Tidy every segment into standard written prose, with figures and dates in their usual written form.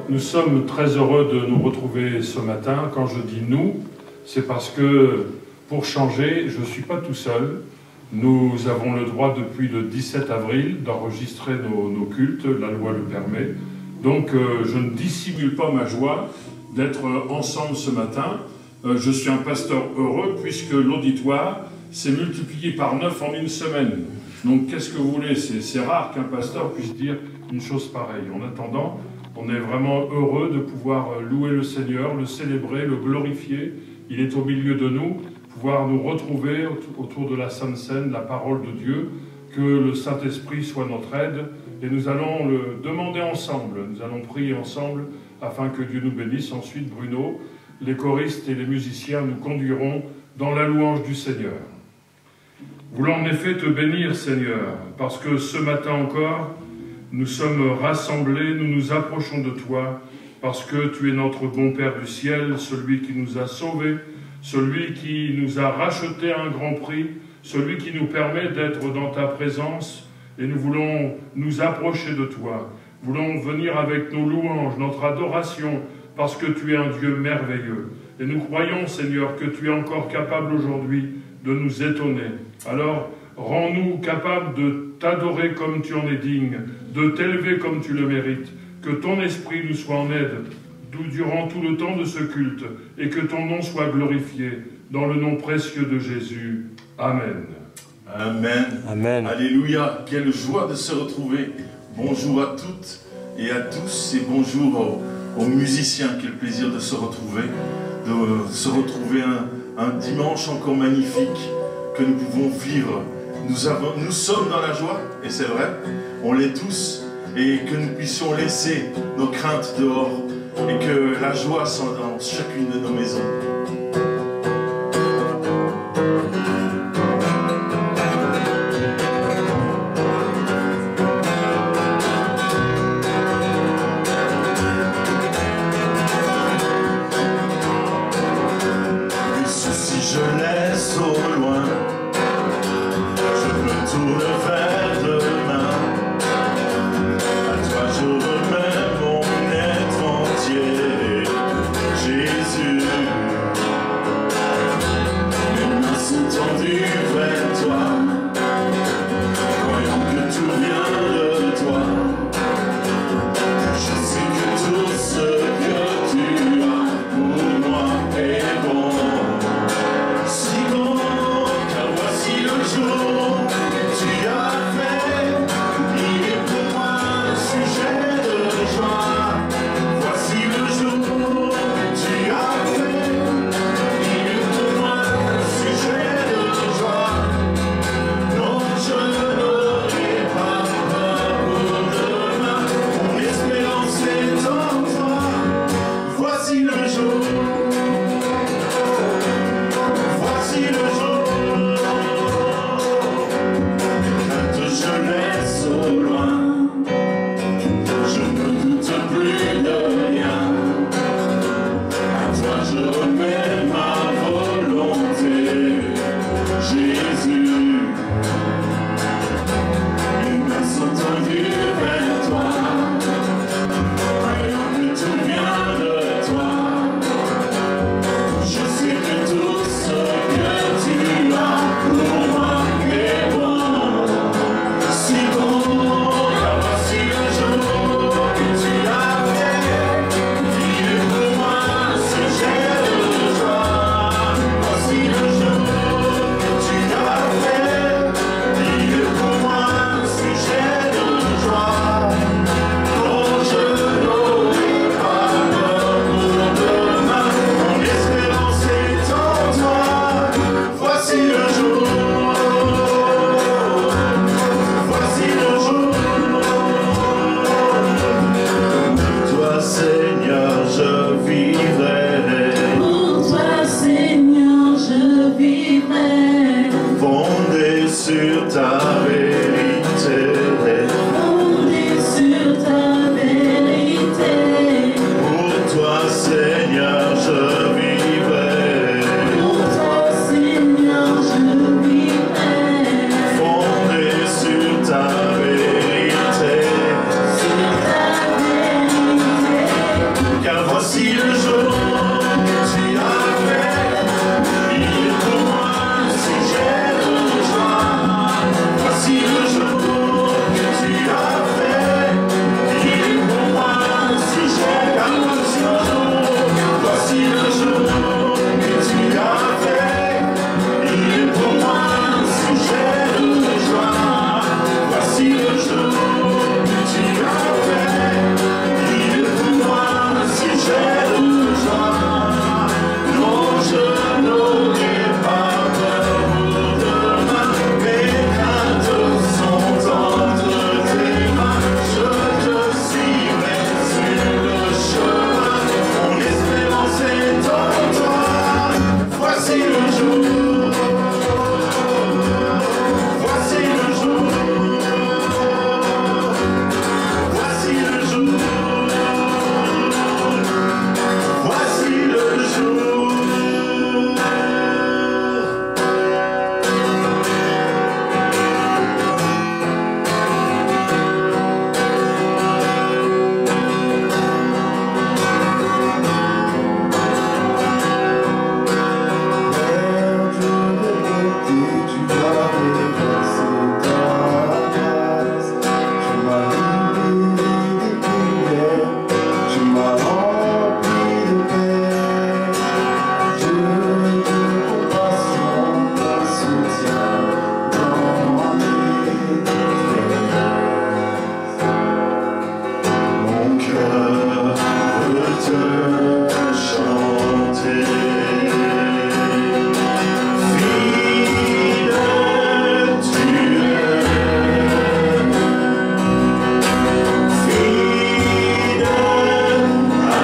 Nous sommes très heureux de nous retrouver ce matin. Quand je dis « nous », c'est parce que, pour changer, je ne suis pas tout seul. Nous avons le droit depuis le 17 avril d'enregistrer nos cultes, la loi le permet. Donc je ne dissimule pas ma joie d'être ensemble ce matin. Je suis un pasteur heureux puisque l'auditoire s'est multiplié par 9 en une semaine. Donc qu'est-ce que vous voulez? C'est rare qu'un pasteur puisse dire une chose pareille. En attendant, on est vraiment heureux de pouvoir louer le Seigneur, le célébrer, le glorifier. Il est au milieu de nous, pouvoir nous retrouver autour de la Sainte Seine, la parole de Dieu, que le Saint-Esprit soit notre aide. Et nous allons le demander ensemble, nous allons prier ensemble afin que Dieu nous bénisse. Ensuite, Bruno, les choristes et les musiciens nous conduiront dans la louange du Seigneur. Voulons en effet te bénir, Seigneur, parce que ce matin encore, nous sommes rassemblés, nous nous approchons de toi, parce que tu es notre bon Père du ciel, celui qui nous a sauvés, celui qui nous a rachetés à un grand prix, celui qui nous permet d'être dans ta présence, et nous voulons nous approcher de toi. Nous voulons venir avec nos louanges, notre adoration, parce que tu es un Dieu merveilleux. Et nous croyons, Seigneur, que tu es encore capable aujourd'hui de nous étonner. Alors, rends-nous capables de t'adorer comme tu en es digne, de t'élever comme tu le mérites, que ton esprit nous soit en aide durant tout le temps de ce culte, et que ton nom soit glorifié, dans le nom précieux de Jésus. Amen. Amen. Amen. Alléluia. Quelle joie de se retrouver. Bonjour à toutes et à tous, et bonjour aux musiciens. Quel plaisir de se retrouver un dimanche encore magnifique que nous pouvons vivre. Nous sommes dans la joie, et c'est vrai, on l'est tous, et que nous puissions laisser nos craintes dehors, et que la joie soit dans chacune de nos maisons. Toi, Voici le jour que tu as fait, il est pour moi un sujet de joie. Voici le jour que tu as fait, il est pour moi un sujet, car voici le jour, voici le jour que tu as fait, il est pour moi un sujet de joie. Voici le jour que tu as fait, il est pour moi un sujet de joie. Non, je n'aurai pas peur pour demain, mes craintes sont entre tes mains. Je te suivrai sur le chemin, mon espérance est en toi. Voici le jour, voici le jour, voici le jour, voici le jour. Mon cœur veut te chanter. Fidèle tu es, fidèle à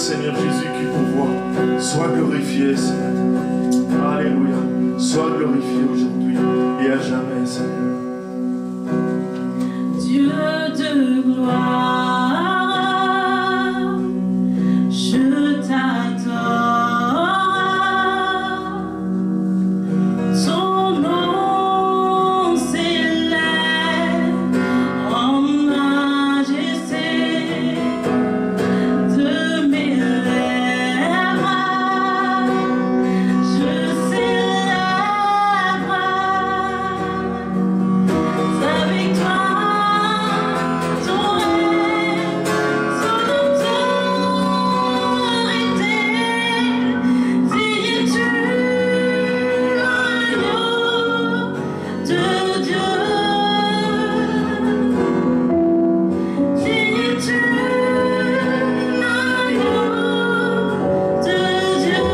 Seigneur Jésus, qui pourvoit. Sois glorifié ce matin. Alléluia. Sois glorifié aujourd'hui et à jamais, Seigneur. Dieu de gloire, je t'adore. Ton nom s'élève en majesté de mes lèvres. Je célèbre ta victoire, ton règne, ton autorité. Digne du agneau de Dieu. Digne du agneau de Dieu.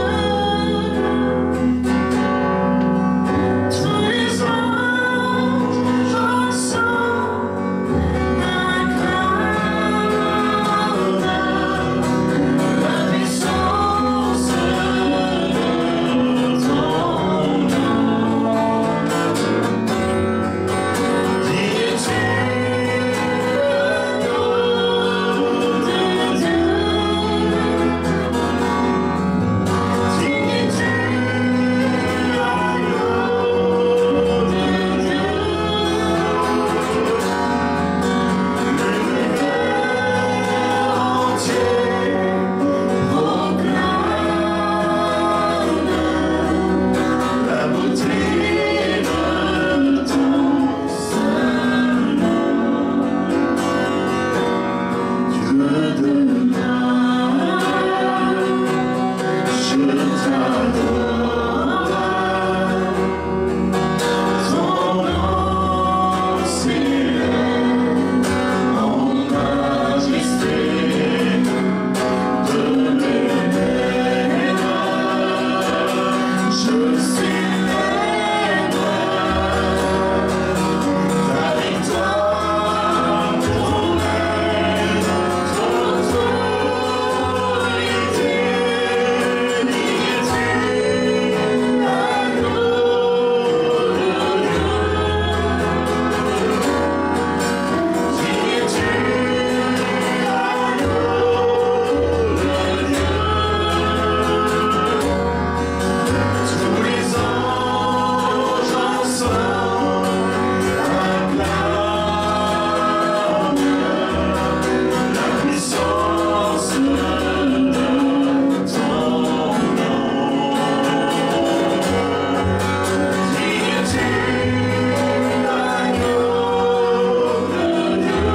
Tous les anges chantent acclament la puissance de ton nom. Digne du agneau de Dieu. Digne du la beauté de ton seul nom. Dieu de gloire, je t'adore. Ton nom s'élève en majesté de mes lèvres. Je célèbre ta victoire, ton règne, ton autorité. Digne du agneau de Dieu. Digne du agneau de Dieu. Tous les anges ensemble acclament la puissance de ton nom. Digne du agneau de Dieu.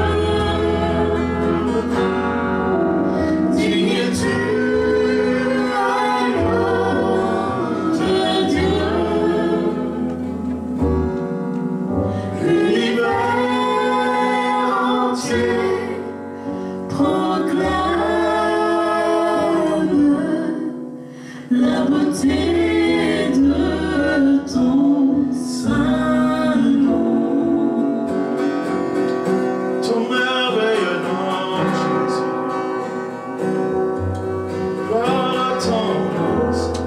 Digne du agneau de Dieu. L'univers entier proclame la beauté de ton saint nom. Ton merveilleux nom, Jésus. Gloire à ton nom, Seigneur.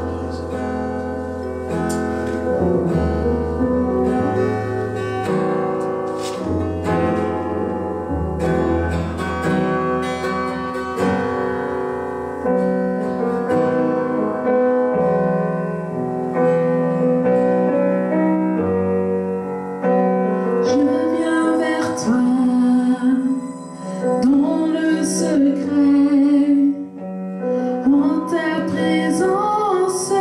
Je viens vers toi dans le secret, en ta présence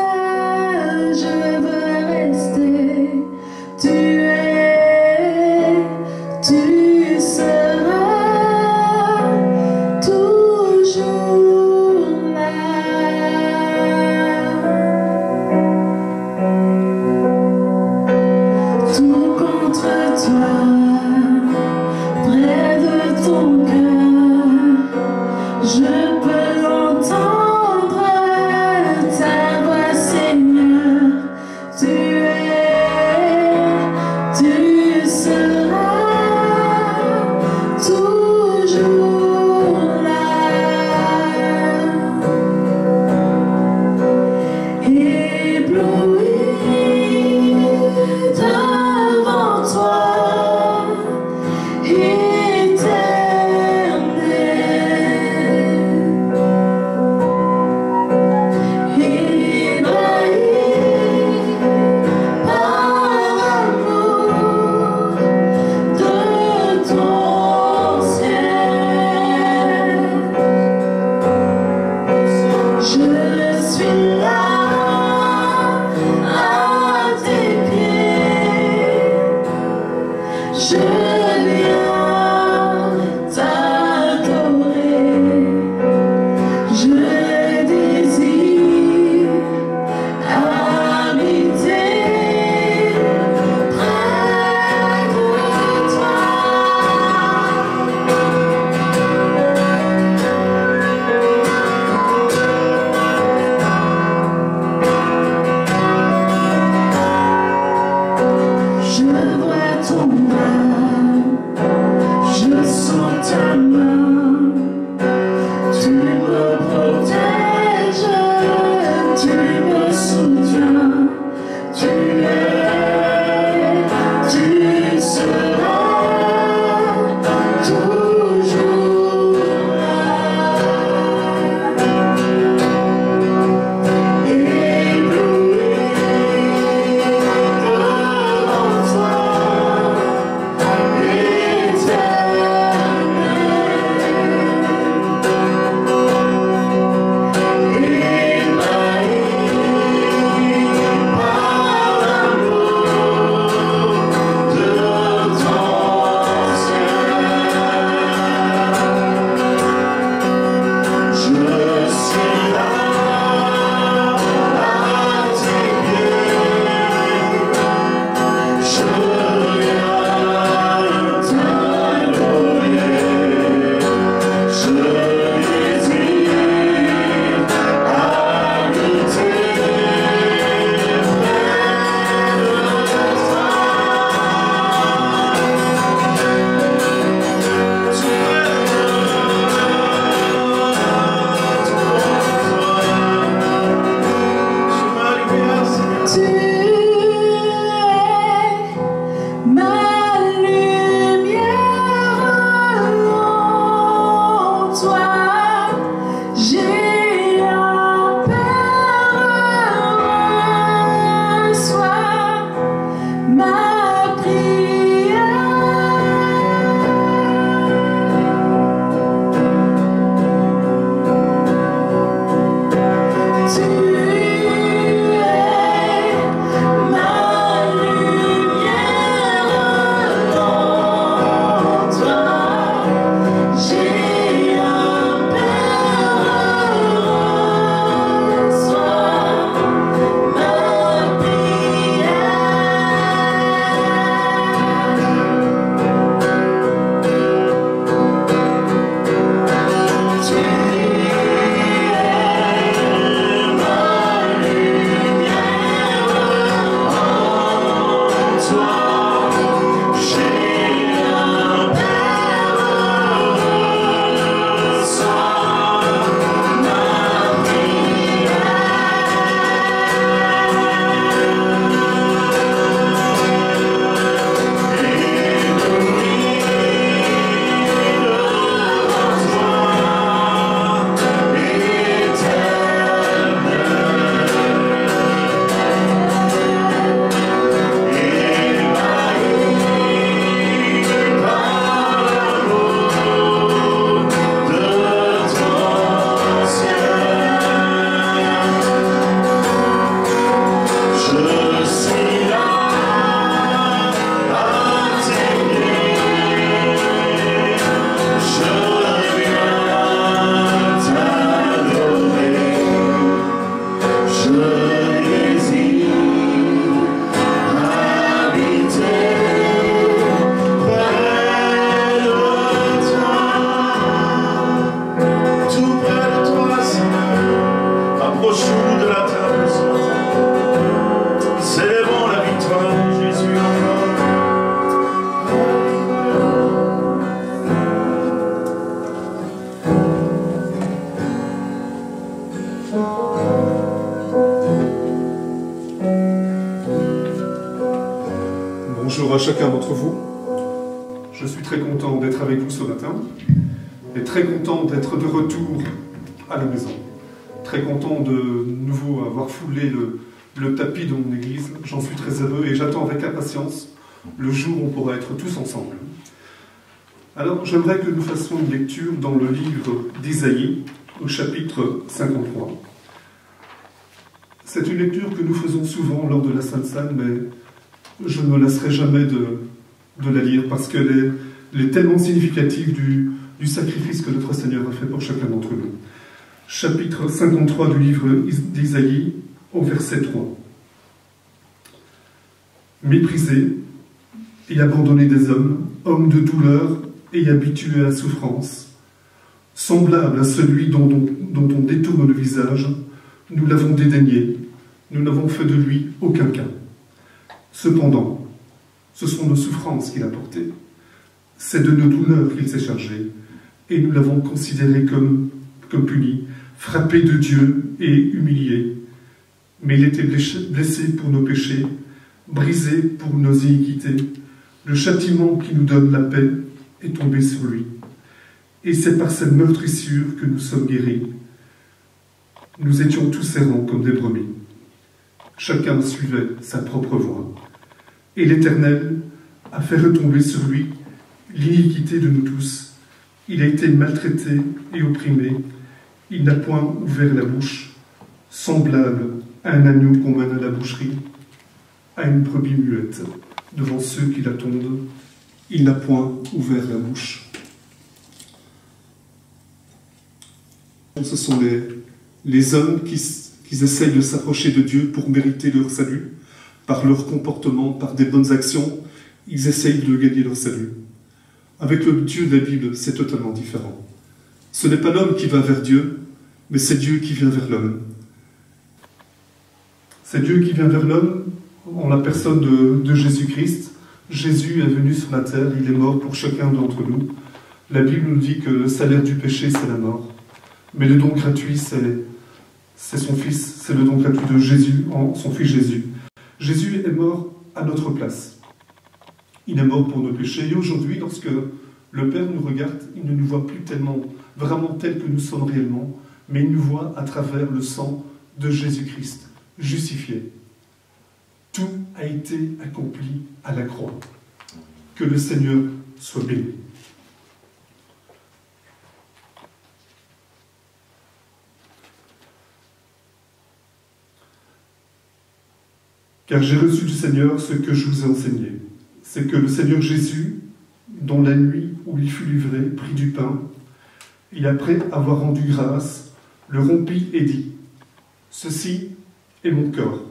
je veux rester. Tu seras toujours là. Tout contre toi, près de ton cœur, je peux entendre ta voix, Seigneur. Tu seras toujours là. à chacun d'entre vous. Je suis très content d'être avec vous ce matin et très content d'être de retour à la maison. Très content de nouveau avoir foulé le tapis de mon église. J'en suis très heureux et j'attends avec impatience le jour où on pourra être tous ensemble. Alors, j'aimerais que nous fassions une lecture dans le livre d'Isaïe, au chapitre 53. C'est une lecture que nous faisons souvent lors de la Sainte Seine, mais je ne me lasserai jamais de la lire parce qu'elle est tellement significative du sacrifice que notre Seigneur a fait pour chacun d'entre nous. Chapitre 53 du livre d'Isaïe, au verset 3. Méprisé et abandonné des hommes, homme de douleur et habitué à la souffrance, semblable à celui dont on détourne le visage, nous l'avons dédaigné, nous n'avons fait de lui aucun cas. Cependant, ce sont nos souffrances qu'il a portées, c'est de nos douleurs qu'il s'est chargé, et nous l'avons considéré comme puni, frappé de Dieu et humilié. Mais il était blessé pour nos péchés, brisé pour nos iniquités. Le châtiment qui nous donne la paix est tombé sur lui. Et c'est par cette meurtrissure que nous sommes guéris. Nous étions tous errants comme des brebis. Chacun suivait sa propre voie. Et l'Éternel a fait retomber sur lui l'iniquité de nous tous. Il a été maltraité et opprimé. Il n'a point ouvert la bouche, semblable à un agneau qu'on mène à la boucherie, à une brebis muette, devant ceux qui l'attendent. Il n'a point ouvert la bouche. Ce sont les hommes qui essayent de s'approcher de Dieu pour mériter leur salut. Par leur comportement, par des bonnes actions, ils essayent de gagner leur salut. Avec le Dieu de la Bible, c'est totalement différent. Ce n'est pas l'homme qui va vers Dieu, mais c'est Dieu qui vient vers l'homme. C'est Dieu qui vient vers l'homme en la personne de Jésus-Christ. Jésus est venu sur la terre, il est mort pour chacun d'entre nous. La Bible nous dit que le salaire du péché, c'est la mort. Mais le don gratuit, c'est son Fils, c'est le don gratuit de Jésus, en son Fils Jésus. Jésus est mort à notre place. Il est mort pour nos péchés. Et aujourd'hui, lorsque le Père nous regarde, il ne nous voit plus tellement, vraiment tel que nous sommes réellement, mais il nous voit à travers le sang de Jésus-Christ, justifié. Tout a été accompli à la croix. Que le Seigneur soit béni. Car j'ai reçu du Seigneur ce que je vous ai enseigné. C'est que le Seigneur Jésus, dans la nuit où il fut livré, prit du pain, et après avoir rendu grâce, le rompit et dit : « Ceci est mon corps,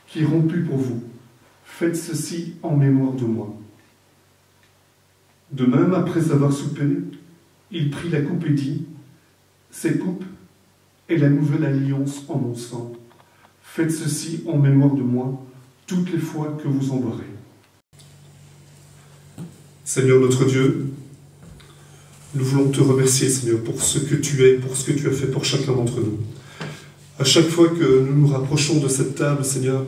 qui est rompu pour vous. Faites ceci en mémoire de moi. » De même, après avoir soupé, il prit la coupe et dit : « Cette coupe est la nouvelle alliance en mon sang. Faites ceci en mémoire de moi, toutes les fois que vous en boirez. » Seigneur notre Dieu, nous voulons te remercier, Seigneur, pour ce que tu es, pour ce que tu as fait pour chacun d'entre nous. À chaque fois que nous nous rapprochons de cette table, Seigneur,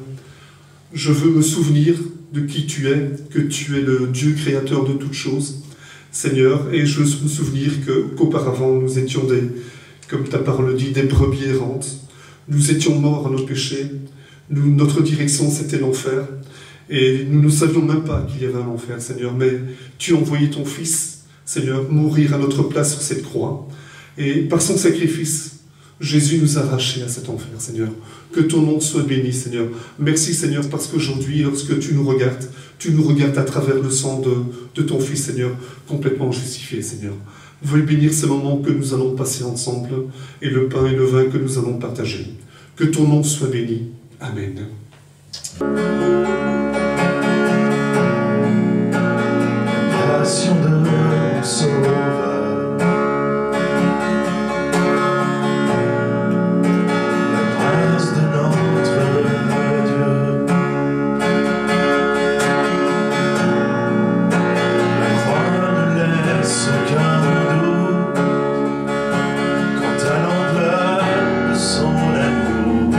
je veux me souvenir de qui tu es, que tu es le Dieu créateur de toutes choses, Seigneur, et je veux me souvenir qu'auparavant nous étions comme ta parole dit, des brebis errantes. Nous étions morts à nos péchés. Notre direction, c'était l'enfer. Et nous ne savions même pas qu'il y avait un enfer, Seigneur. Mais tu as envoyé ton Fils, Seigneur, mourir à notre place sur cette croix. Et par son sacrifice, Jésus nous a arrachés à cet enfer, Seigneur. Que ton nom soit béni, Seigneur. Merci, Seigneur, parce qu'aujourd'hui, lorsque tu nous regardes à travers le sang de ton Fils, Seigneur, complètement justifié, Seigneur. Veuille bénir ces moments que nous allons passer ensemble et le pain et le vin que nous allons partager. Que ton nom soit béni. Amen. Passion de mon Sauveur, la grâce de notre Dieu, la croix ne laisse aucun doute quant à l'ampleur de son amour.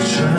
Chaque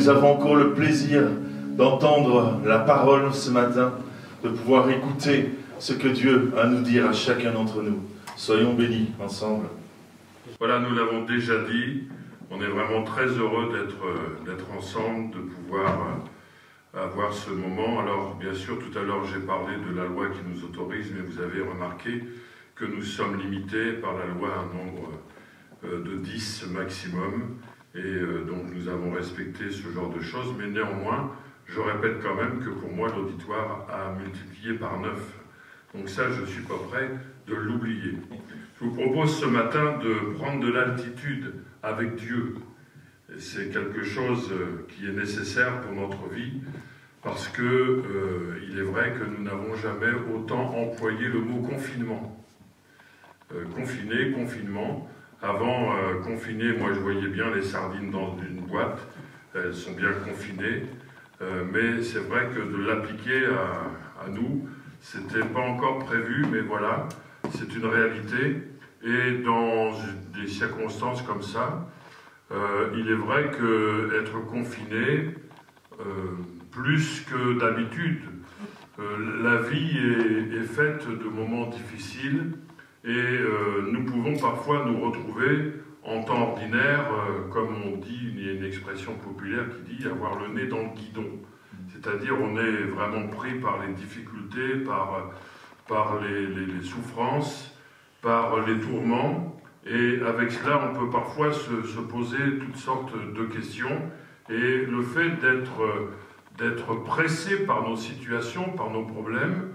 nous avons encore le plaisir d'entendre la parole ce matin, de pouvoir écouter ce que Dieu a à nous dire à chacun d'entre nous. Soyons bénis ensemble. Voilà, nous l'avons déjà dit, on est vraiment très heureux d'être ensemble, de pouvoir avoir ce moment. Alors, bien sûr, tout à l'heure, j'ai parlé de la loi qui nous autorise, mais vous avez remarqué que nous sommes limités par la loi à un nombre de 10 maximum, et donc nous avons respecté ce genre de choses, mais néanmoins, je répète quand même que pour moi, l'auditoire a multiplié par 9. Donc ça, je ne suis pas prêt de l'oublier. Je vous propose ce matin de prendre de l'altitude avec Dieu. C'est quelque chose qui est nécessaire pour notre vie, parce que il est vrai que nous n'avons jamais autant employé le mot confinement. Confiné, confinement. Avant, confiné, moi je voyais bien les sardines dans une boîte, elles sont bien confinées, mais c'est vrai que de l'appliquer à nous, c'était pas encore prévu, mais voilà, c'est une réalité. Et dans des circonstances comme ça, il est vrai qu'être confiné, plus que d'habitude, la vie est faite de moments difficiles, et nous pouvons parfois nous retrouver en temps ordinaire, comme on dit, il y a une expression populaire qui dit avoir le nez dans le guidon. C'est-à-dire on est vraiment pris par les difficultés, par les souffrances, par les tourments, et avec cela on peut parfois se poser toutes sortes de questions, et le fait d'être pressé par nos situations, par nos problèmes,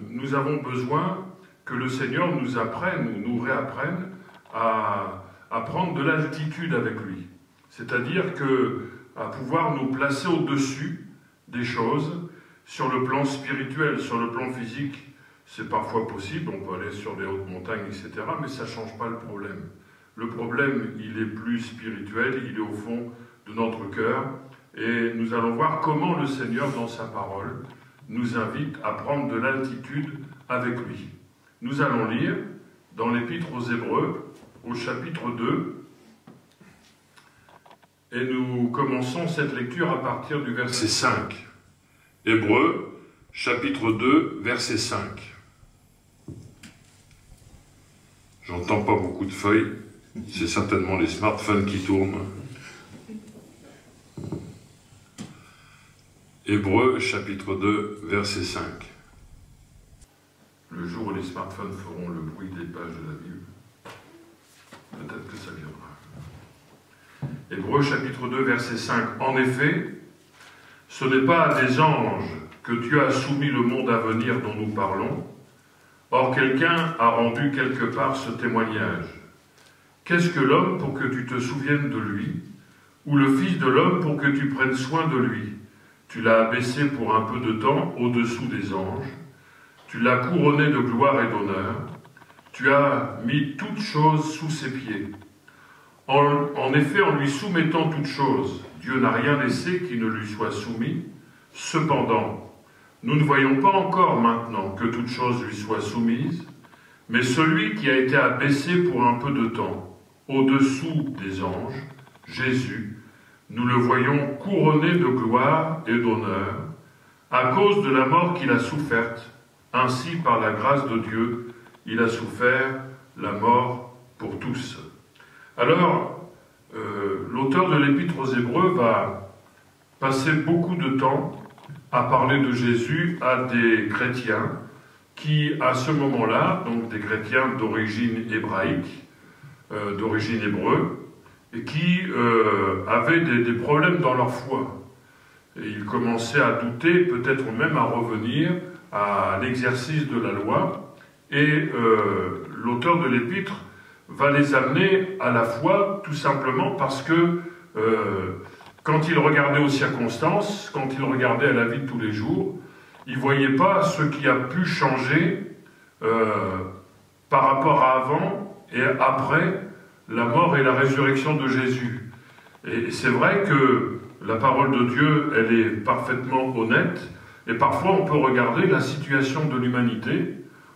nous avons besoin que le Seigneur nous apprenne, nous réapprenne à prendre de l'altitude avec lui. C'est-à-dire à pouvoir nous placer au-dessus des choses, sur le plan spirituel, sur le plan physique, c'est parfois possible, on peut aller sur des hautes montagnes, etc., mais ça ne change pas le problème. Le problème, il est plus spirituel, il est au fond de notre cœur, et nous allons voir comment le Seigneur, dans sa parole, nous invite à prendre de l'altitude avec lui. Nous allons lire dans l'Épître aux Hébreux, au chapitre 2, et nous commençons cette lecture à partir du verset 5. Hébreux, chapitre 2, verset 5. J'entends pas beaucoup de feuilles, c'est certainement les smartphones qui tournent. Hébreux, chapitre 2, verset 5. Le jour où les smartphones feront le bruit des pages de la Bible, peut-être que ça viendra. Hébreux chapitre 2, verset 5. En effet, ce n'est pas à des anges que Dieu a soumis le monde à venir dont nous parlons. Or, quelqu'un a rendu quelque part ce témoignage. Qu'est-ce que l'homme pour que tu te souviennes de lui, ou le Fils de l'homme pour que tu prennes soin de lui? Tu l'as abaissé pour un peu de temps au-dessous des anges. Tu l'as couronné de gloire et d'honneur. Tu as mis toutes choses sous ses pieds. En effet, en lui soumettant toutes choses, Dieu n'a rien laissé qui ne lui soit soumis. Cependant, nous ne voyons pas encore maintenant que toutes choses lui soient soumises, mais celui qui a été abaissé pour un peu de temps, au-dessous des anges, Jésus, nous le voyons couronné de gloire et d'honneur, à cause de la mort qu'il a soufferte. Ainsi, par la grâce de Dieu, il a souffert la mort pour tous. Alors, l'auteur de l'Épître aux Hébreux va passer beaucoup de temps à parler de Jésus à des chrétiens qui, à ce moment-là, donc des chrétiens d'origine hébraïque, d'origine hébreu, et qui avaient des problèmes dans leur foi. Et ils commençaient à douter, peut-être même à revenir à l'exercice de la loi, et l'auteur de l'Épître va les amener à la foi, tout simplement parce que quand il regardait aux circonstances, quand il regardait à la vie de tous les jours, il ne voyait pas ce qui a pu changer par rapport à avant et après la mort et la résurrection de Jésus. Et c'est vrai que la parole de Dieu, elle est parfaitement honnête, et parfois on peut regarder la situation de l'humanité,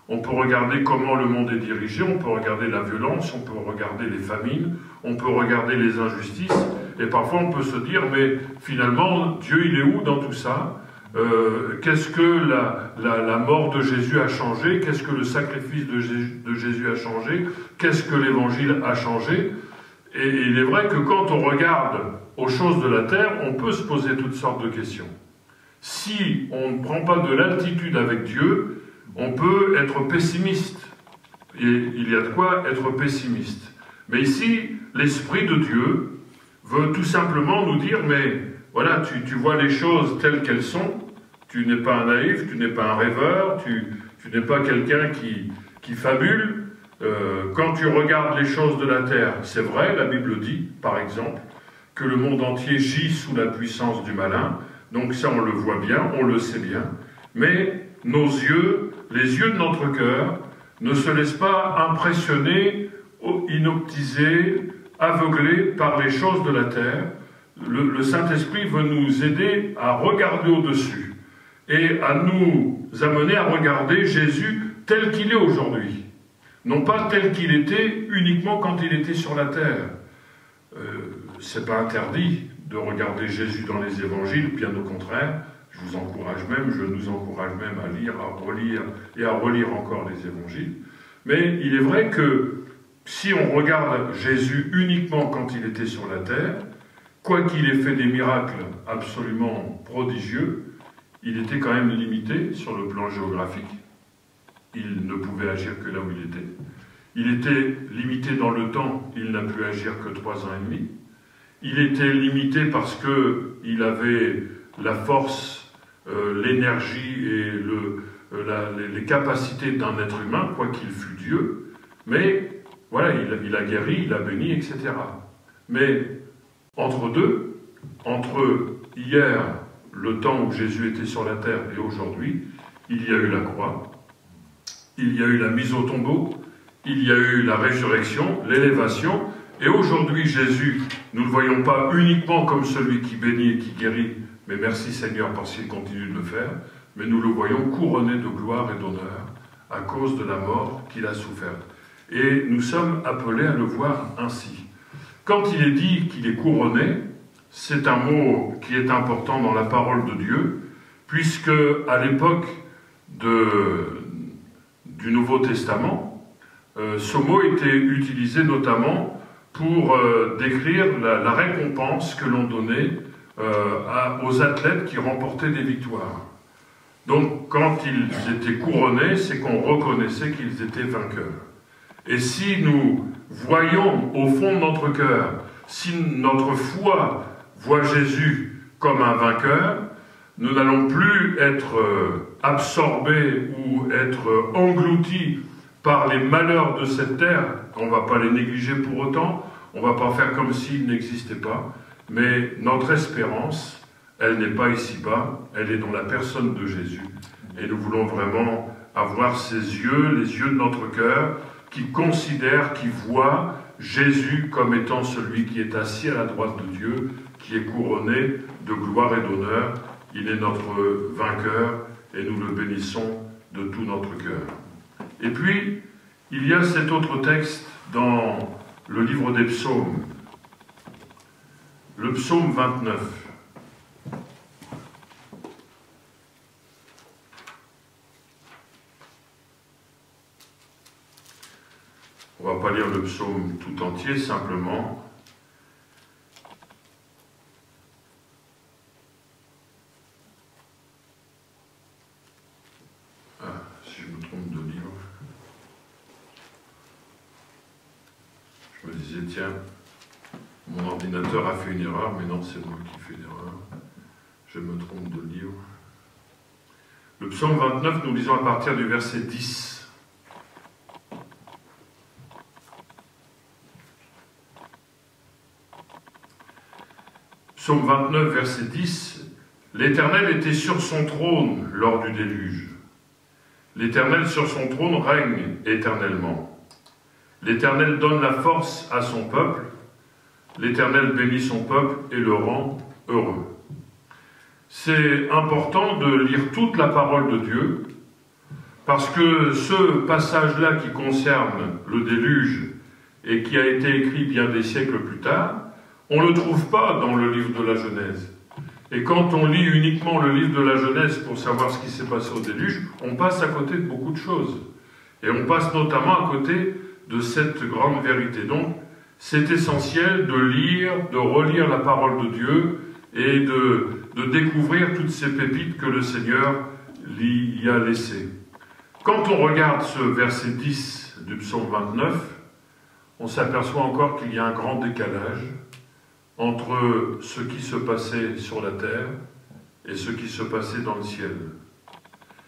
on peut regarder comment le monde est dirigé, on peut regarder la violence, on peut regarder les famines, on peut regarder les injustices, Et parfois on peut se dire, mais finalement, Dieu il est où dans tout ça? Qu'est-ce que la mort de Jésus a changé? Qu'est-ce que le sacrifice de Jésus a changé? Qu'est-ce que l'Évangile a changé? Et il est vrai que quand on regarde aux choses de la terre, on peut se poser toutes sortes de questions. Si on ne prend pas de l'altitude avec Dieu, on peut être pessimiste. Et il y a de quoi être pessimiste. Mais ici, l'Esprit de Dieu veut tout simplement nous dire, mais voilà, tu vois les choses telles qu'elles sont, tu n'es pas un naïf, tu n'es pas un rêveur, tu n'es pas quelqu'un qui fabule. Quand tu regardes les choses de la terre, c'est vrai, la Bible dit, par exemple, que le monde entier gît sous la puissance du malin, donc ça on le voit bien, on le sait bien, mais nos yeux, les yeux de notre cœur, ne se laissent pas impressionner, inoptiser, aveugler par les choses de la terre. Le Saint-Esprit veut nous aider à regarder au-dessus et à nous amener à regarder Jésus tel qu'il est aujourd'hui. Non pas tel qu'il était uniquement quand il était sur la terre. C'est pas interdit de regarder Jésus dans les évangiles, bien au contraire. Je nous encourage même à lire, à relire et à relire encore les évangiles. Mais il est vrai que si on regarde Jésus uniquement quand il était sur la terre, quoiqu'il ait fait des miracles absolument prodigieux, il était quand même limité sur le plan géographique. Il ne pouvait agir que là où il était. Il était limité dans le temps, il n'a pu agir que 3 ans et demi. Il était limité parce qu'il avait la force, l'énergie et les capacités d'un être humain, quoiqu'il fût Dieu. Mais voilà, il a guéri, il a béni, etc. Mais entre hier, le temps où Jésus était sur la terre, et aujourd'hui, il y a eu la croix, il y a eu la mise au tombeau, il y a eu la résurrection, l'élévation, et aujourd'hui Jésus, nous ne le voyons pas uniquement comme celui qui bénit et qui guérit, mais merci Seigneur parce qu'il continue de le faire, mais nous le voyons couronné de gloire et d'honneur à cause de la mort qu'il a soufferte. Et nous sommes appelés à le voir ainsi. Quand il est dit qu'il est couronné, c'est un mot qui est important dans la parole de Dieu, puisque à l'époque du Nouveau Testament, ce mot était utilisé notamment pour décrire la récompense que l'on donnait aux athlètes qui remportaient des victoires. Donc quand ils étaient couronnés, c'est qu'on reconnaissait qu'ils étaient vainqueurs. Et si nous voyons au fond de notre cœur, si notre foi voit Jésus comme un vainqueur, nous n'allons plus être absorbés ou être engloutis par les malheurs de cette terre. On ne va pas les négliger pour autant, on ne va pas faire comme s'ils n'existaient pas, mais notre espérance, elle n'est pas ici-bas, elle est dans la personne de Jésus. Et nous voulons vraiment avoir ces yeux, les yeux de notre cœur, qui considèrent, qui voient Jésus comme étant celui qui est assis à la droite de Dieu, qui est couronné de gloire et d'honneur. Il est notre vainqueur et nous le bénissons de tout notre cœur. Et puis, il y a cet autre texte dans le livre des psaumes, le psaume 29. On ne va pas lire le psaume tout entier, simplement. Si je me trompe de livre. Je me disais, tiens, mon ordinateur a fait une erreur, mais non, c'est moi qui fais l'erreur. Je me trompe de livre. Le psaume 29, nous lisons à partir du verset 10. Psaume 29, verset 10, « L'Éternel était sur son trône lors du déluge. L'Éternel sur son trône règne éternellement. L'Éternel donne la force à son peuple. L'Éternel bénit son peuple et le rend heureux. » C'est important de lire toute la parole de Dieu, parce que ce passage-là qui concerne le déluge et qui a été écrit bien des siècles plus tard, On ne le trouve pas dans le livre de la Genèse. Et quand on lit uniquement le livre de la Genèse pour savoir ce qui s'est passé au déluge, on passe à côté de beaucoup de choses. Et on passe notamment à côté de cette grande vérité. Donc, c'est essentiel de lire, de relire la parole de Dieu et de découvrir toutes ces pépites que le Seigneur y a laissées. Quand on regarde ce verset 10 du psaume 29, on s'aperçoit encore qu'il y a un grand décalage entre ce qui se passait sur la terre et ce qui se passait dans le ciel.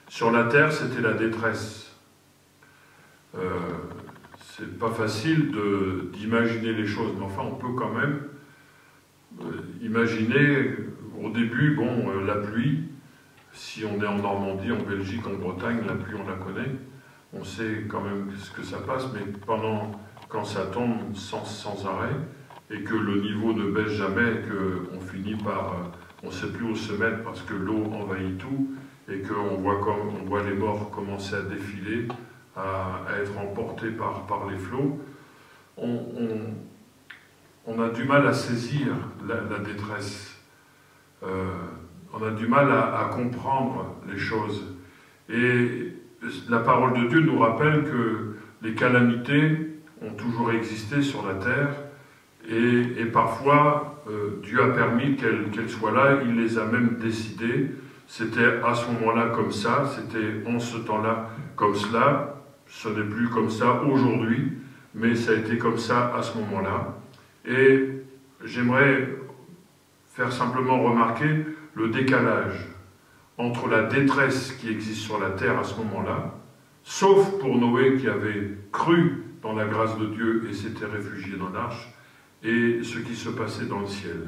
Sur la terre, c'était la détresse. C'est pas facile d'imaginer les choses, mais enfin, on peut quand même imaginer, au début, la pluie. Si on est en Normandie, en Belgique, en Bretagne, la pluie, on la connaît. On sait quand même ce que ça passe, mais quand ça tombe sans arrêt, et que le niveau ne baisse jamais, qu'on finit par... on ne sait plus où se mettre parce que l'eau envahit tout, et qu'on voit les morts commencer à défiler, à être emportés par les flots, on a du mal à saisir la détresse. On a du mal à comprendre les choses. Et la parole de Dieu nous rappelle que les calamités ont toujours existé sur la terre, et parfois Dieu a permis qu'elles soient là, il les a même décidées. C'était à ce moment-là comme ça, c'était en ce temps-là comme cela, ce n'est plus comme ça aujourd'hui, mais ça a été comme ça à ce moment-là. Et j'aimerais faire simplement remarquer le décalage entre la détresse qui existe sur la terre à ce moment-là, sauf pour Noé qui avait cru dans la grâce de Dieu et s'était réfugié dans l'arche, et ce qui se passait dans le ciel.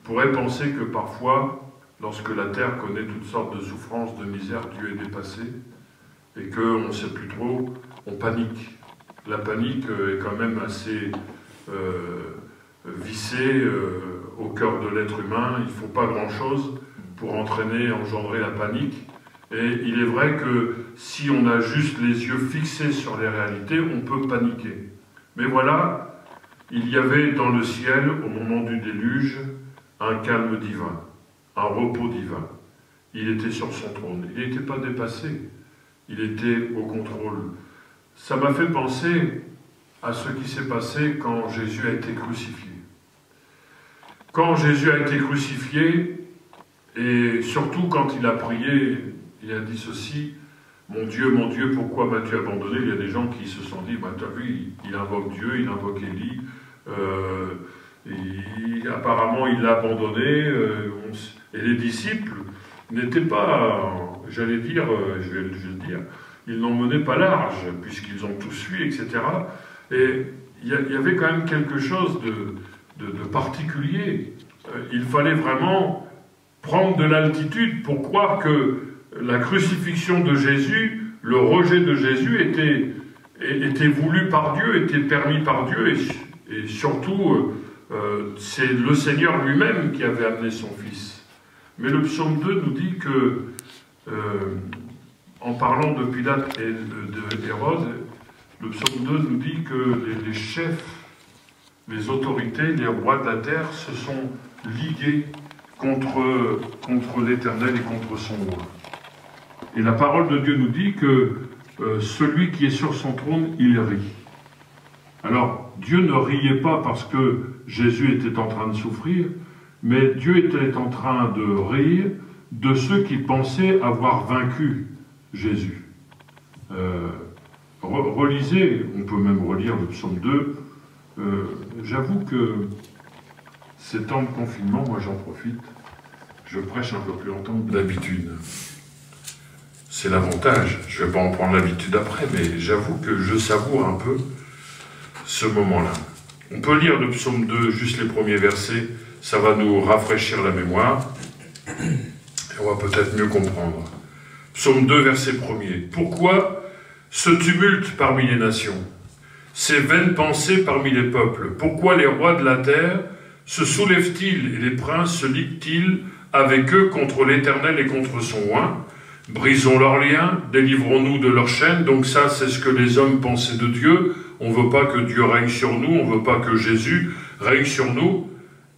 On pourrait penser que parfois, lorsque la terre connaît toutes sortes de souffrances, de misères, Dieu est dépassé, et qu'on ne sait plus trop, on panique. La panique est quand même assez vissée au cœur de l'être humain. Il ne faut pas grand-chose pour engendrer la panique. Et il est vrai que si on a juste les yeux fixés sur les réalités, on peut paniquer. Mais voilà, il y avait dans le ciel, au moment du déluge, un calme divin, un repos divin. Il était sur son trône. Il n'était pas dépassé. Il était au contrôle. Ça m'a fait penser à ce qui s'est passé quand Jésus a été crucifié. Quand Jésus a été crucifié, et surtout quand il a prié, il a dit ceci: mon Dieu, pourquoi m'as-tu abandonné? Il y a des gens qui se sont dit, tu as vu, il invoque Dieu, il invoque Élie, apparemment il l'a abandonné, et les disciples n'étaient pas, j'allais dire, je vais le dire, ils n'en menaient pas large, puisqu'ils ont tous fui, etc. Et il y avait quand même quelque chose de particulier. Il fallait vraiment prendre de l'altitude pour croire que la crucifixion de Jésus, le rejet de Jésus était voulu par Dieu, était permis par Dieu, et surtout, c'est le Seigneur lui-même qui avait amené son Fils. Mais le psaume 2 nous dit que, en parlant de Pilate et de Hérode, le psaume 2 nous dit que les chefs, les autorités, les rois de la terre se sont ligués contre l'Éternel et contre son roi. Et la parole de Dieu nous dit que celui qui est sur son trône, il rit. Alors, Dieu ne riait pas parce que Jésus était en train de souffrir, mais Dieu était en train de rire de ceux qui pensaient avoir vaincu Jésus. Relisez, on peut même relire le psaume 2. J'avoue que ces temps de confinement, moi j'en profite, je prêche un peu plus longtemps que d'habitude. C'est l'avantage, je ne vais pas en prendre l'habitude après, mais j'avoue que je savoure un peu ce moment-là. On peut lire le psaume 2, juste les premiers versets, ça va nous rafraîchir la mémoire, et on va peut-être mieux comprendre. Psaume 2, verset 1er. Pourquoi ce tumulte parmi les nations, ces vaines pensées parmi les peuples? Pourquoi les rois de la terre se soulèvent-ils et les princes se liguent-ils avec eux contre l'Éternel et contre son oint? Brisons leurs liens, délivrons-nous de leurs chaînes. Donc ça, c'est ce que les hommes pensaient de Dieu. On ne veut pas que Dieu règne sur nous, on ne veut pas que Jésus règne sur nous.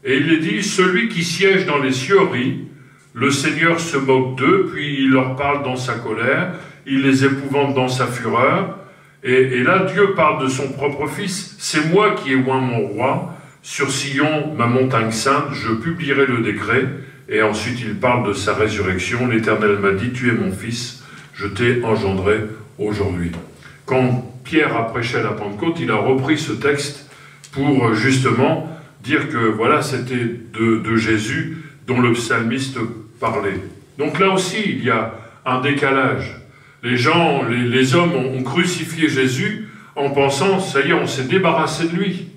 Et il est dit, celui qui siège dans les cieux rit, le Seigneur se moque d'eux, puis il leur parle dans sa colère, il les épouvante dans sa fureur. Et là, Dieu parle de son propre Fils. C'est moi qui ai oint mon roi, sur Sion, ma montagne sainte, je publierai le décret. Et ensuite, il parle de sa résurrection. L'Éternel m'a dit, tu es mon Fils, je t'ai engendré aujourd'hui. Quand Pierre a prêché à la Pentecôte, il a repris ce texte pour justement dire que voilà, c'était de Jésus dont le psalmiste parlait. Donc là aussi, il y a un décalage. Les gens, les hommes ont crucifié Jésus en pensant, ça y est, on s'est débarrassé de lui.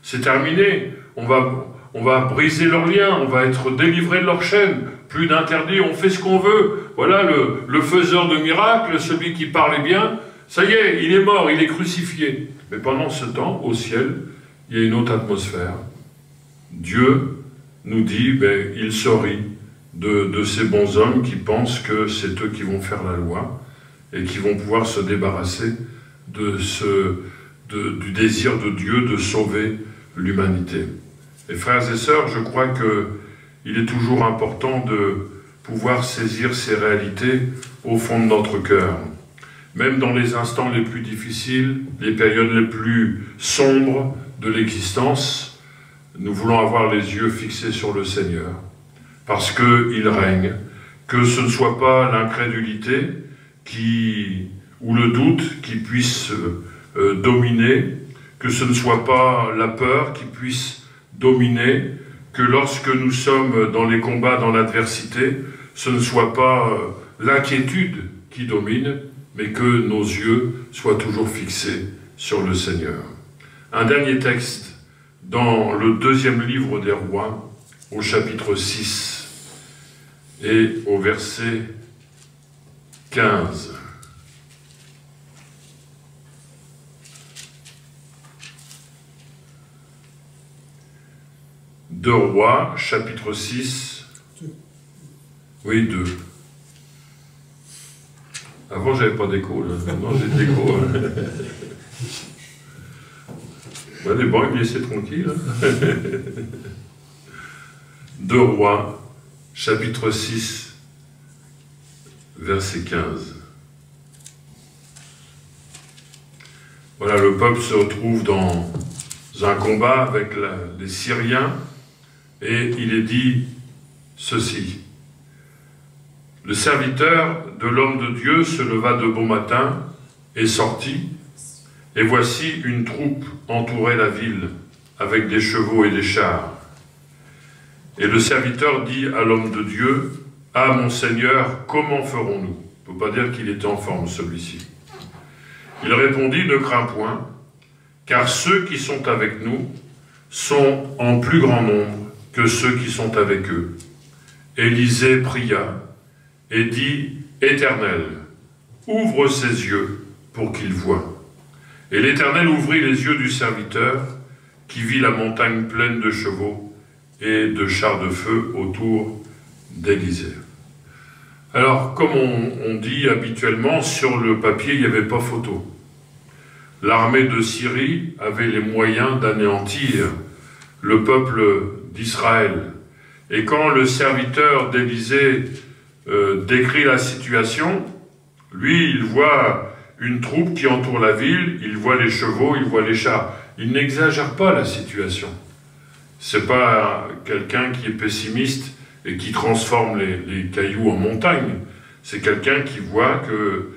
C'est terminé, on va briser leurs liens, on va être délivrés de leurs chaînes, plus d'interdits, on fait ce qu'on veut. Voilà le faiseur de miracles, celui qui parlait bien, ça y est, il est mort, il est crucifié. Mais pendant ce temps, au ciel, il y a une autre atmosphère. Dieu nous dit, il se rit de ces bons hommes qui pensent que c'est eux qui vont faire la loi et qui vont pouvoir se débarrasser du désir de Dieu de sauver l'humanité. Et frères et sœurs, je crois qu'il est toujours important de pouvoir saisir ces réalités au fond de notre cœur. Même dans les instants les plus difficiles, les périodes les plus sombres de l'existence, nous voulons avoir les yeux fixés sur le Seigneur, parce qu'il règne, que ce ne soit pas l'incrédulité ou le doute qui puisse dominer, que ce ne soit pas la peur qui puisse dominer, que lorsque nous sommes dans les combats, dans l'adversité, ce ne soit pas l'inquiétude qui domine, mais que nos yeux soient toujours fixés sur le Seigneur. Un dernier texte dans le deuxième livre des Rois, au chapitre 6 et au verset 15. Deux Rois, chapitre 6. Oui, 2. Avant, j'avais pas d'écho, là. Maintenant, j'ai de l'écho. Les bancs, ils me laissaient tranquille. 2 Rois, chapitre 6, verset 15. Voilà, le peuple se retrouve dans un combat avec les Syriens, et il est dit ceci. Le serviteur de l'homme de Dieu se leva de bon matin et sortit, et voici une troupe entourait la ville avec des chevaux et des chars. Et le serviteur dit à l'homme de Dieu, « Ah, mon Seigneur, comment ferons-nous » On ne peut pas dire qu'il était en forme, celui-ci. Il répondit, « Ne crains point, car ceux qui sont avec nous sont en plus grand nombre que ceux qui sont avec eux. » Élisée pria et dit, « Éternel, ouvre ses yeux pour qu'il voie. » Et l'Éternel ouvrit les yeux du serviteur, qui vit la montagne pleine de chevaux et de chars de feu autour d'Élisée. Alors, comme on dit habituellement, sur le papier, il n'y avait pas photo. L'armée de Syrie avait les moyens d'anéantir le peuple d'Israël. Et quand le serviteur d'Élisée décrit la situation, lui, il voit une troupe qui entoure la ville, il voit les chevaux, il voit les chars. Il n'exagère pas la situation. C'est pas quelqu'un qui est pessimiste et qui transforme les cailloux en montagnes. C'est quelqu'un qui voit que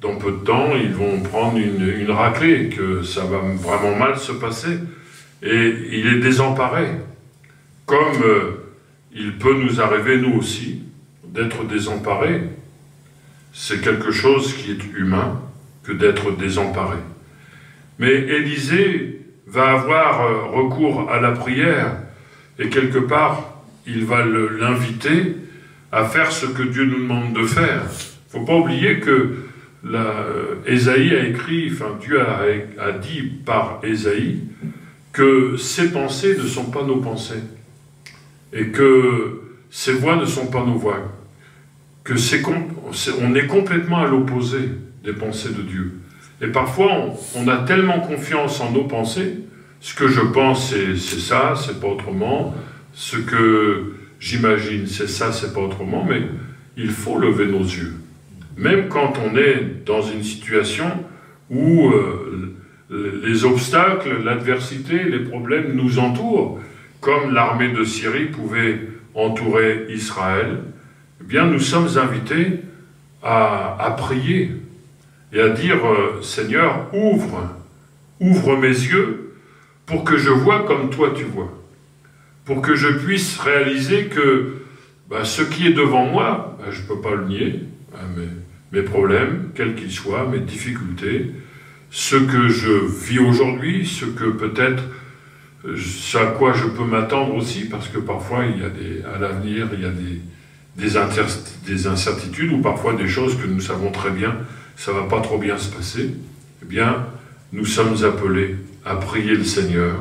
dans peu de temps, ils vont prendre une raclée, que ça va vraiment mal se passer. Et il est désemparé. Comme il peut nous arriver, nous aussi, d'être désemparés. C'est quelque chose qui est humain que d'être désemparé. Mais Élisée va avoir recours à la prière et quelque part, il va l'inviter à faire ce que Dieu nous demande de faire. Il ne faut pas oublier que Ésaïe a écrit, enfin Dieu a dit par Ésaïe que ses pensées ne sont pas nos pensées et que ses voix ne sont pas nos voix, que on est complètement à l'opposé des pensées de Dieu. Et parfois, on a tellement confiance en nos pensées Ce que je pense, c'est ça, c'est pas autrement. Ce que j'imagine, c'est ça, c'est pas autrement. Mais il faut lever nos yeux. Même quand on est dans une situation où les obstacles, l'adversité, les problèmes nous entourent, comme l'armée de Syrie pouvait entourer Israël, eh bien nous sommes invités à prier et à dire « Seigneur, ouvre mes yeux pour que je vois comme toi tu vois, pour que je puisse réaliser que ce qui est devant moi, je ne peux pas le nier, mes problèmes, quels qu'ils soient, mes difficultés, ce que je vis aujourd'hui, ce que peut-être, ce à quoi je peux m'attendre aussi, parce que parfois, à l'avenir, il y a des incertitudes, ou parfois des choses que nous savons très bien, ça ne va pas trop bien se passer. Eh bien, nous sommes appelés à prier le Seigneur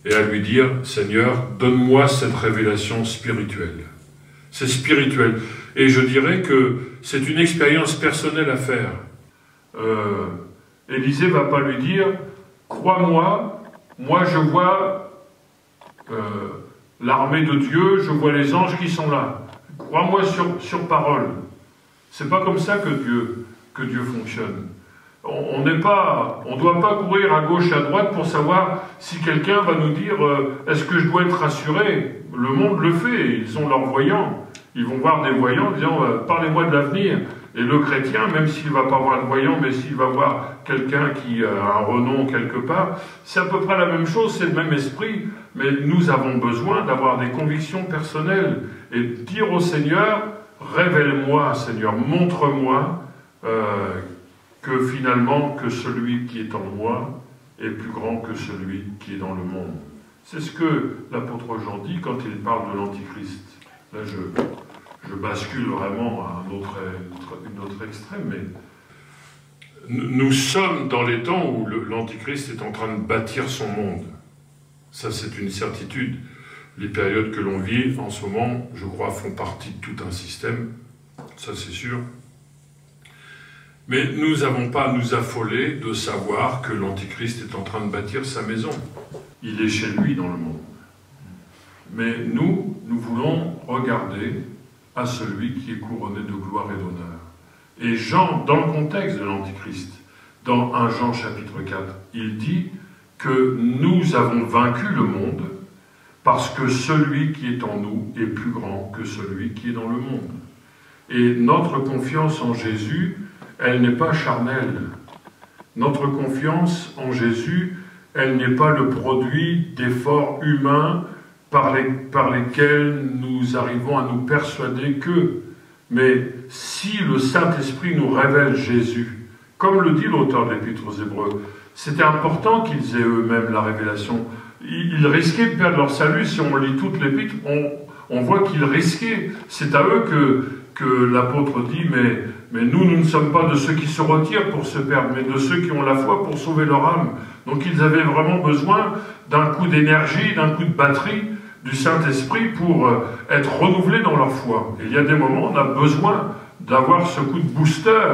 et à lui dire « Seigneur, donne-moi cette révélation spirituelle ». C'est spirituel. Et je dirais que c'est une expérience personnelle à faire. Élisée ne va pas lui dire « Crois-moi, moi je vois l'armée de Dieu, je vois les anges qui sont là. Crois-moi sur parole. » C'est pas comme ça que Dieu fonctionne. On ne doit pas courir à gauche et à droite pour savoir si quelqu'un va nous dire est-ce que je dois être rassuré. Le monde le fait, ils ont leurs voyants. Ils vont voir des voyants disant parlez-moi de l'avenir. Et le chrétien, même s'il ne va pas voir de voyant, mais s'il va voir quelqu'un qui a un renom quelque part, c'est à peu près la même chose, c'est le même esprit. Mais nous avons besoin d'avoir des convictions personnelles et de dire au Seigneur révèle-moi, Seigneur, montre-moi que finalement, que celui qui est en moi est plus grand que celui qui est dans le monde. C'est ce que l'apôtre Jean dit quand il parle de l'Antichrist. Là, je bascule vraiment à une autre extrême, mais nous sommes dans les temps où l'Antichrist est en train de bâtir son monde. Ça, c'est une certitude. Les périodes que l'on vit en ce moment, je crois, font partie de tout un système. Ça, c'est sûr. Mais nous n'avons pas à nous affoler de savoir que l'Antichrist est en train de bâtir sa maison. Il est chez lui dans le monde. Mais nous voulons regarder à celui qui est couronné de gloire et d'honneur. Et Jean, dans le contexte de l'Antichrist, dans 1 Jean chapitre 4, il dit que nous avons vaincu le monde parce que celui qui est en nous est plus grand que celui qui est dans le monde. Et notre confiance en Jésus, elle n'est pas charnelle. Notre confiance en Jésus, elle n'est pas le produit d'efforts humains par lesquels nous arrivons à nous persuader que, mais si le Saint-Esprit nous révèle Jésus, comme le dit l'auteur de l'Épître aux Hébreux, c'était important qu'ils aient eux-mêmes la révélation. Ils risquaient de perdre leur salut. Si on lit toute l'Épître, on voit qu'ils risquaient. C'est à eux que l'apôtre dit, mais nous ne sommes pas de ceux qui se retirent pour se perdre, mais de ceux qui ont la foi pour sauver leur âme. Donc ils avaient vraiment besoin d'un coup d'énergie, d'un coup de batterie du Saint-Esprit pour être renouvelés dans leur foi. Et il y a des moments où on a besoin d'avoir ce coup de booster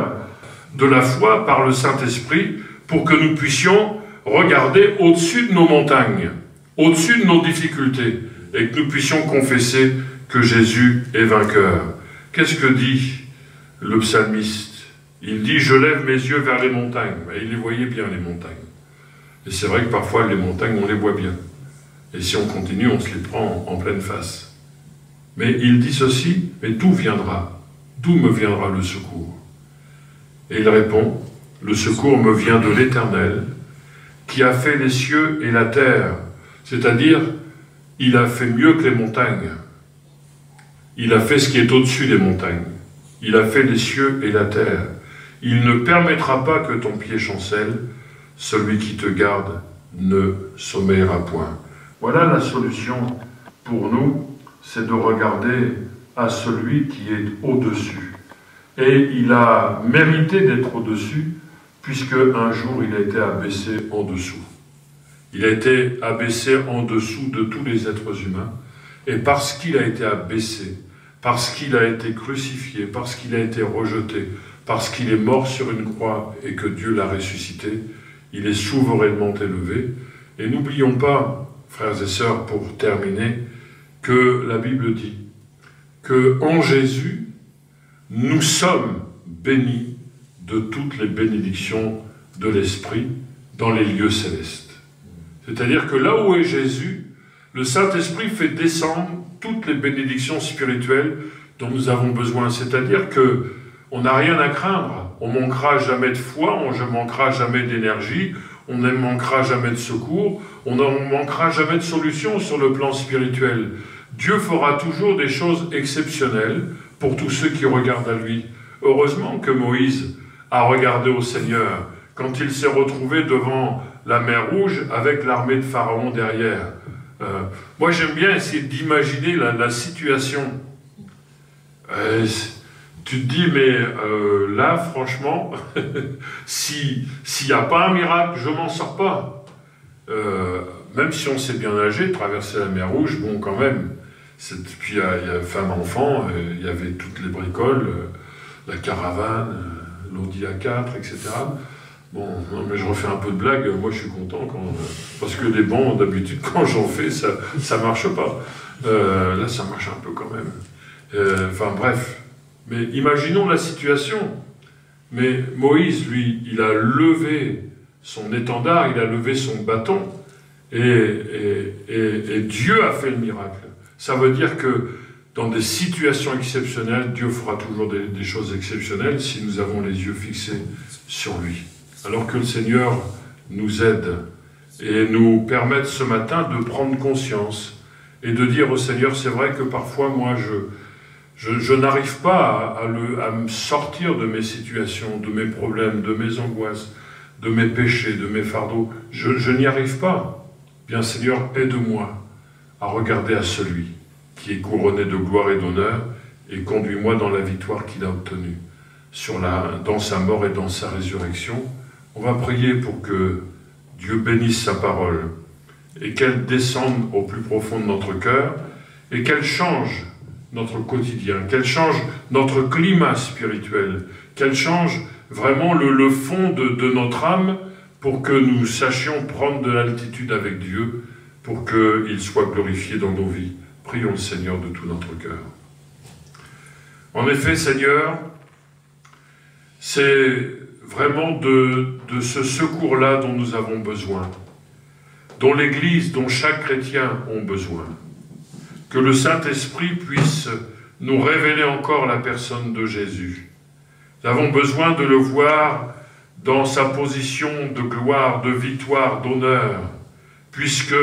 de la foi par le Saint-Esprit pour que nous puissions regarder au-dessus de nos montagnes, au-dessus de nos difficultés, et que nous puissions confesser que Jésus est vainqueur. Qu'est-ce que dit le psalmiste? Il dit « Je lève mes yeux vers les montagnes ». Mais il les voyait bien, les montagnes. Et c'est vrai que parfois, les montagnes, on les voit bien. Et si on continue, on se les prend en pleine face. Mais il dit ceci, « Mais d'où viendra? D'où me viendra le secours ?» Et il répond, « Le secours me vient de l'Éternel, qui a fait les cieux et la terre. » C'est-à-dire, il a fait mieux que les montagnes. Il a fait ce qui est au-dessus des montagnes. Il a fait les cieux et la terre. Il ne permettra pas que ton pied chancelle. Celui qui te garde ne sommeillera point. Voilà la solution pour nous, c'est de regarder à celui qui est au-dessus. Et il a mérité d'être au-dessus, puisque un jour il a été abaissé en dessous. Il a été abaissé en dessous de tous les êtres humains, et parce qu'il a été abaissé, parce qu'il a été crucifié, parce qu'il a été rejeté, parce qu'il est mort sur une croix et que Dieu l'a ressuscité, il est souverainement élevé, Et n'oublions pas, frères et sœurs, pour terminer, que la Bible dit qu'en Jésus, nous sommes bénis de toutes les bénédictions de l'Esprit dans les lieux célestes. C'est-à-dire que là où est Jésus, le Saint-Esprit fait descendre toutes les bénédictions spirituelles dont nous avons besoin. C'est-à-dire qu'on n'a rien à craindre. On ne manquera jamais de foi, on ne manquera jamais d'énergie, on ne manquera jamais de secours, on ne manquera jamais de solution sur le plan spirituel. Dieu fera toujours des choses exceptionnelles pour tous ceux qui regardent à lui. Heureusement que Moïse a regardé au Seigneur quand il s'est retrouvé devant la mer Rouge avec l'armée de Pharaon derrière. Moi, j'aime bien essayer d'imaginer la situation. Tu te dis, mais là, franchement, s'il n'y a pas un miracle, je m'en sors pas. Même si on sait bien nager, traverser la mer Rouge, bon, quand même. Puis il y a femme-enfant, il y avait toutes les bricoles, la caravane, l'Audi A4, etc. Bon, non, mais je refais un peu de blague, moi je suis content, parce que les bons, d'habitude, quand j'en fais, ça marche pas. Là, ça marche un peu quand même. Enfin, bref. Mais imaginons la situation. Mais Moïse, lui, il a levé son étendard, il a levé son bâton, et Dieu a fait le miracle. Ça veut dire que dans des situations exceptionnelles, Dieu fera toujours des choses exceptionnelles si nous avons les yeux fixés sur lui. Alors que le Seigneur nous aide et nous permette ce matin de prendre conscience et de dire au Seigneur, c'est vrai que parfois, moi, je n'arrive pas à me sortir de mes situations, de mes problèmes, de mes angoisses, de mes péchés, de mes fardeaux. Je n'y arrive pas. Bien, Seigneur, aide-moi à regarder à celui qui est couronné de gloire et d'honneur et conduis-moi dans la victoire qu'il a obtenue dans sa mort et dans sa résurrection. On va prier pour que Dieu bénisse sa parole et qu'elle descende au plus profond de notre cœur et qu'elle change notre quotidien, qu'elle change notre climat spirituel, qu'elle change vraiment le fond de notre âme pour que nous sachions prendre de l'altitude avec Dieu, pour qu'il soit glorifié dans nos vies. Prions le Seigneur de tout notre cœur. En effet, Seigneur, c'est vraiment de ce secours-là dont nous avons besoin, dont l'Église, dont chaque chrétien ont besoin. Que le Saint-Esprit puisse nous révéler encore la personne de Jésus. Nous avons besoin de le voir dans sa position de gloire, de victoire, d'honneur, puisque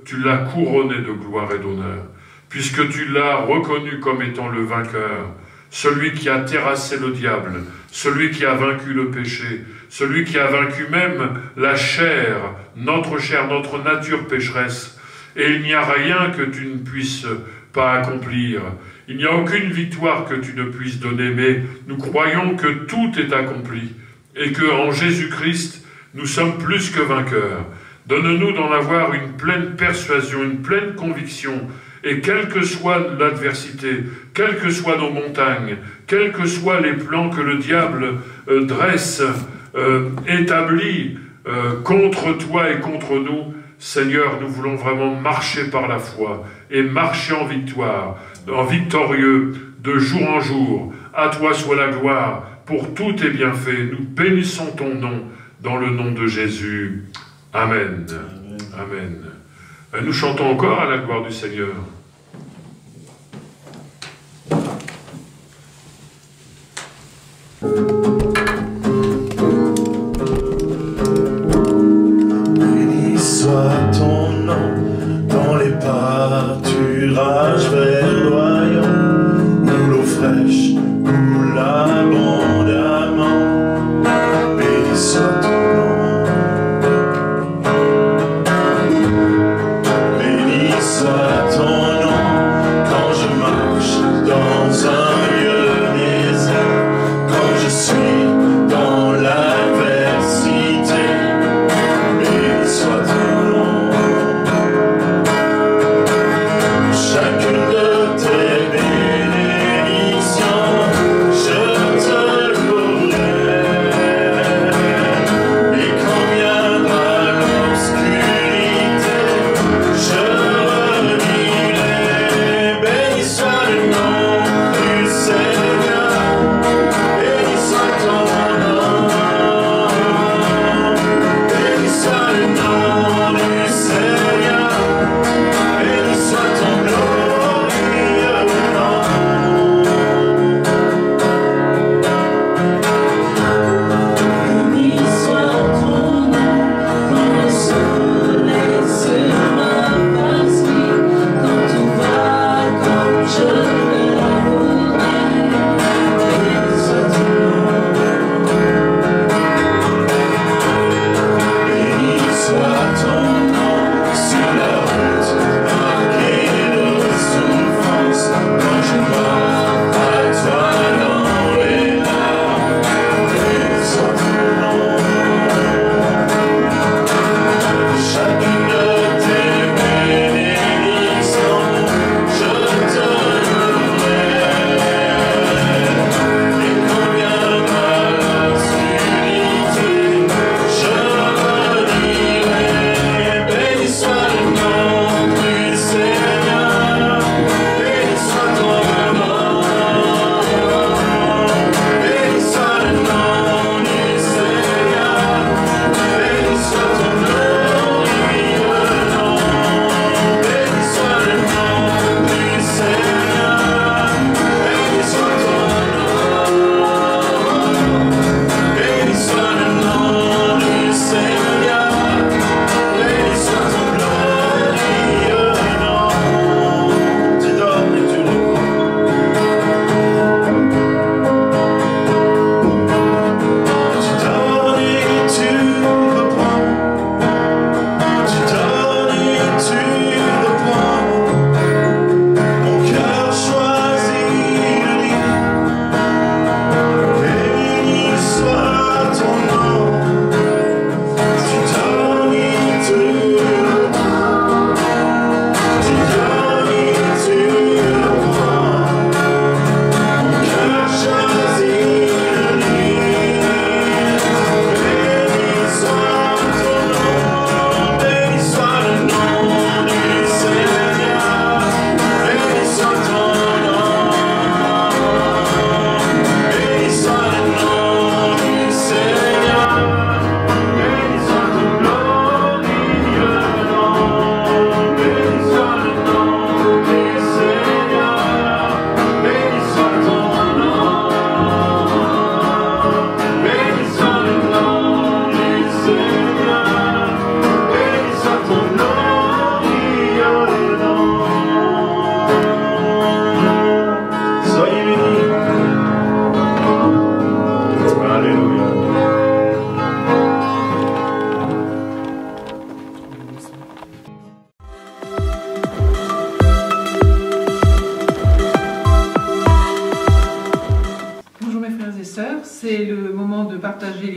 tu l'as couronné de gloire et d'honneur, puisque tu l'as reconnu comme étant le vainqueur, celui qui a terrassé le diable, celui qui a vaincu le péché, celui qui a vaincu même la chair, notre nature pécheresse. Et il n'y a rien que tu ne puisses pas accomplir. Il n'y a aucune victoire que tu ne puisses donner, mais nous croyons que tout est accompli et qu'en Jésus-Christ, nous sommes plus que vainqueurs. Donne-nous d'en avoir une pleine persuasion, une pleine conviction, et quelle que soit l'adversité, quelles que soient nos montagnes, quels que soient les plans que le diable dresse, établit contre toi et contre nous, Seigneur, nous voulons vraiment marcher par la foi et marcher en victoire, en victorieux, de jour en jour. À toi soit la gloire pour tous tes bienfaits. Nous bénissons ton nom dans le nom de Jésus. Amen. Amen. Nous chantons encore à la gloire du Seigneur. Béni soit ton nom dans les pâturages verdoyants, où l'eau fraîche coule abondamment. Béni soit ton nom. Béni soit ton nom quand je marche dans un lieu désert, quand je suis dans l'adversité. Béni soit ton nom. Chacune de tes bénédictions, je te louerai.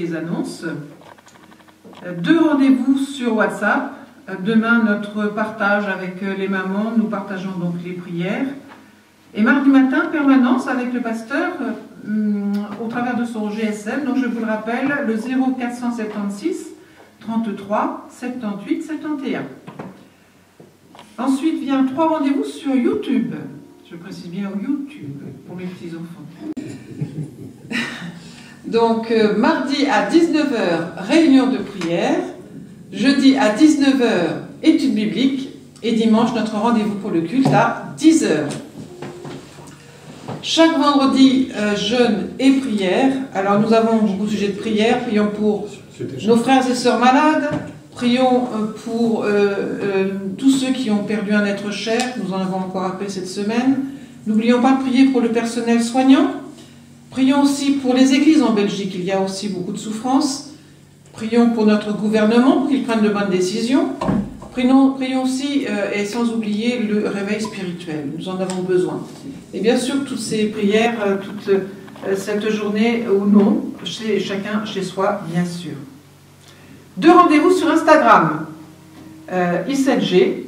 les annonces. 2 rendez-vous sur WhatsApp. Demain, notre partage avec les mamans, nous partageons donc les prières. Et mardi matin, permanence avec le pasteur au travers de son GSM. Donc je vous le rappelle, le 0476 33 78 71. Ensuite vient 3 rendez-vous sur YouTube. Je précise bien YouTube pour mes petits-enfants. Donc mardi à 19h, réunion de prière. Jeudi à 19h, études bibliques. Et dimanche, notre rendez-vous pour le culte à 10h. Chaque vendredi, jeûne et prière. Alors nous avons beaucoup de sujets de prière. Prions pour nos frères et sœurs malades. Prions pour tous ceux qui ont perdu un être cher. Nous en avons encore appelé cette semaine. N'oublions pas de prier pour le personnel soignant. Prions aussi pour les églises en Belgique. Il y a aussi beaucoup de souffrance. Prions pour notre gouvernement pour qu'il prenne de bonnes décisions. Prions aussi, et sans oublier, le réveil spirituel. Nous en avons besoin. Et bien sûr, toutes ces prières, toute cette journée ou non, chacun chez soi, bien sûr. 2 rendez-vous sur Instagram. I7G,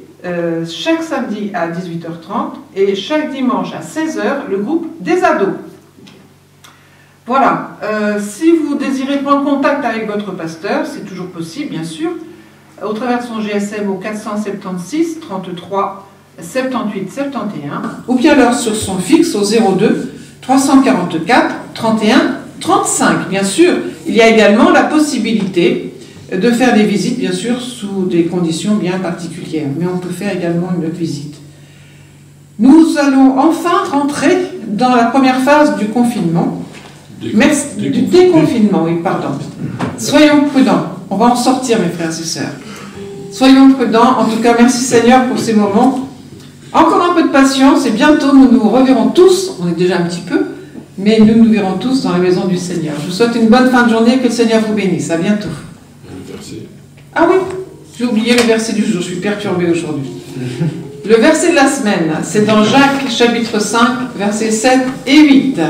chaque samedi à 18h30 et chaque dimanche à 16h, le groupe des ados. Voilà. Si vous désirez prendre contact avec votre pasteur, c'est toujours possible, bien sûr, au travers de son GSM au 476 33 78 71 ou bien alors sur son fixe au 02 344 31 35. Bien sûr, il y a également la possibilité de faire des visites, bien sûr, sous des conditions bien particulières, mais on peut faire également une visite. Nous allons enfin rentrer dans la première phase du confinement. Du déconfinement, oui, pardon. Soyons prudents. On va en sortir, mes frères et sœurs. Soyons prudents. En tout cas, merci Seigneur pour ces moments. Encore un peu de patience et bientôt nous nous reverrons tous. On est déjà un petit peu, mais nous nous verrons tous dans la maison du Seigneur. Je vous souhaite une bonne fin de journée. Que le Seigneur vous bénisse. À bientôt. Ah oui, j'ai oublié le verset du jour. Je suis perturbée aujourd'hui. Le verset de la semaine, c'est dans Jacques chapitre 5, versets 7 et 8.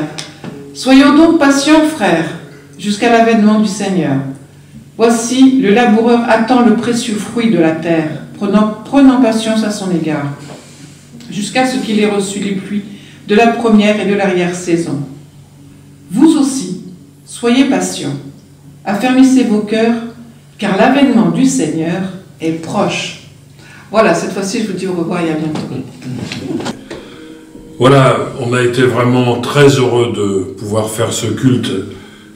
Soyons donc patients, frères, jusqu'à l'avènement du Seigneur. Voici, le laboureur attend le précieux fruit de la terre, prenant patience à son égard, jusqu'à ce qu'il ait reçu les pluies de la première et de l'arrière-saison. Vous aussi, soyez patients, affermissez vos cœurs, car l'avènement du Seigneur est proche. Voilà, cette fois-ci, je vous dis au revoir et à bientôt. Voilà, on a été vraiment très heureux de pouvoir faire ce culte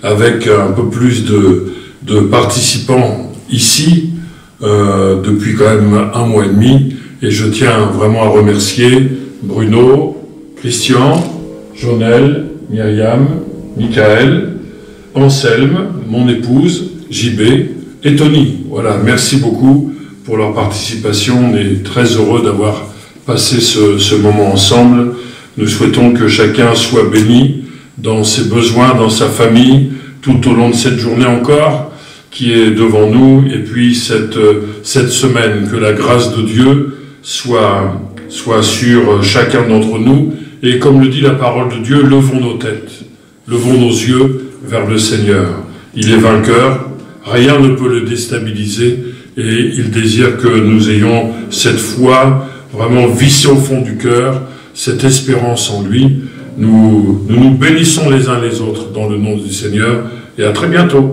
avec un peu plus de participants ici, depuis quand même 1 mois et demi. Et je tiens vraiment à remercier Bruno, Christian, Jonel, Myriam, Michael, Anselme, mon épouse, JB et Tony. Voilà, merci beaucoup pour leur participation. On est très heureux d'avoir passé ce moment ensemble. Nous souhaitons que chacun soit béni dans ses besoins, dans sa famille, tout au long de cette journée encore qui est devant nous, et puis cette semaine, que la grâce de Dieu soit sur chacun d'entre nous, et comme le dit la parole de Dieu, levons nos têtes, levons nos yeux vers le Seigneur. Il est vainqueur, rien ne peut le déstabiliser, et il désire que nous ayons cette foi vraiment vissée au fond du cœur, cette espérance en lui. Nous nous bénissons les uns les autres dans le nom du Seigneur, et à très bientôt.